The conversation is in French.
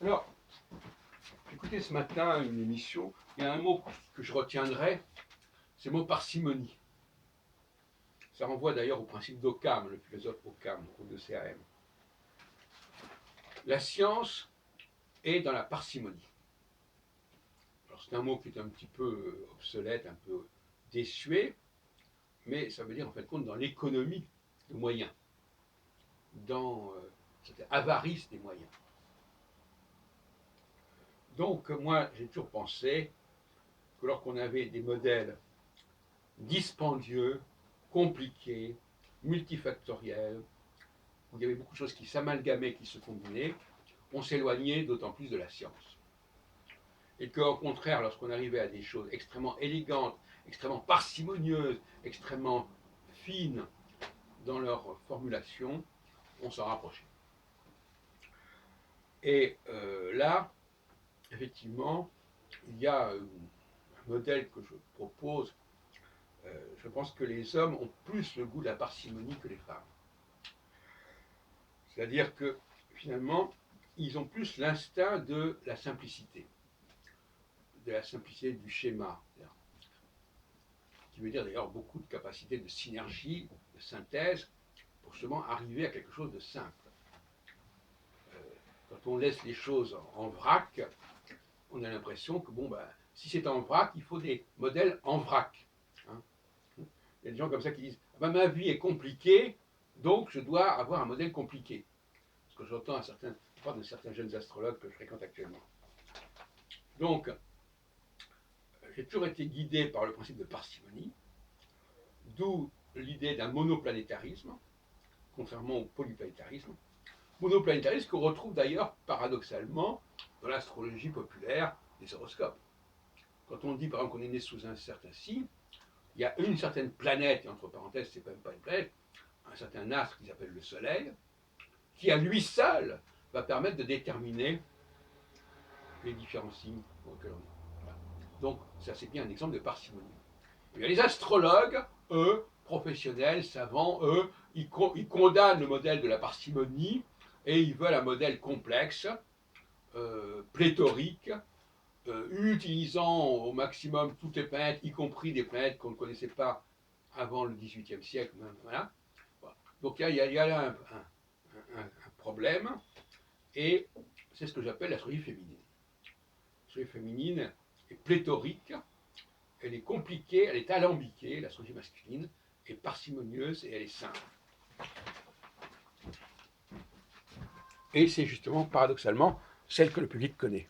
Alors, écoutez ce matin une émission, il y a un mot que je retiendrai, c'est le mot parcimonie. Ça renvoie d'ailleurs au principe d'Occam, le philosophe Occam, au de CAM. La science est dans la parcimonie. Alors c'est un mot qui est un petit peu obsolète, un peu désuet, mais ça veut dire en fait compte dans l'économie de moyens, dans cette avarice des moyens. Donc moi j'ai toujours pensé que lorsqu'on avait des modèles dispendieux, compliqués, multifactoriels, où il y avait beaucoup de choses qui s'amalgamaient, qui se combinaient, on s'éloignait d'autant plus de la science. Et qu'au contraire, lorsqu'on arrivait à des choses extrêmement élégantes, extrêmement parcimonieuses, extrêmement fines dans leur formulation, on s'en rapprochait. Et là, effectivement, il y a un modèle que je propose. Je pense que les hommes ont plus le goût de la parcimonie que les femmes. C'est-à-dire que finalement, ils ont plus l'instinct de la simplicité du schéma, qui veut dire d'ailleurs beaucoup de capacité de synergie, de synthèse, pour justement arriver à quelque chose de simple. Quand on laisse les choses en vrac, on a l'impression que si c'est en vrac, il faut des modèles en vrac. Hein. Il y a des gens comme ça qui disent ma vie est compliquée, donc je dois avoir un modèle compliqué. Ce que j'entends à certains jeunes astrologues que je fréquente actuellement. Donc, j'ai toujours été guidé par le principe de parcimonie, d'où l'idée d'un monoplanétarisme, contrairement au polyplanétarisme. Monoplanétarisme qu'on retrouve d'ailleurs paradoxalement dans l'astrologie populaire des horoscopes. Quand on dit par exemple qu'on est né sous un certain signe, il y a une certaine planète, et entre parenthèses, c'est même pas une planète, un certain astre qui s'appelle le Soleil, qui à lui seul va permettre de déterminer les différents signes auxquels on est. Voilà. Donc, ça c'est bien un exemple de parcimonie. Et les astrologues, eux, professionnels, savants, eux, ils condamnent le modèle de la parcimonie et ils veulent un modèle complexe, pléthorique, utilisant au maximum toutes les planètes, y compris des planètes qu'on ne connaissait pas avant le XVIIIe siècle. Voilà. Donc il y a là un problème, et c'est ce que j'appelle l'astrologie féminine. L'astrologie féminine est pléthorique, elle est compliquée, elle est alambiquée, l'astrologie masculine est parcimonieuse et elle est simple. Et c'est justement, paradoxalement, celle que le public connaît.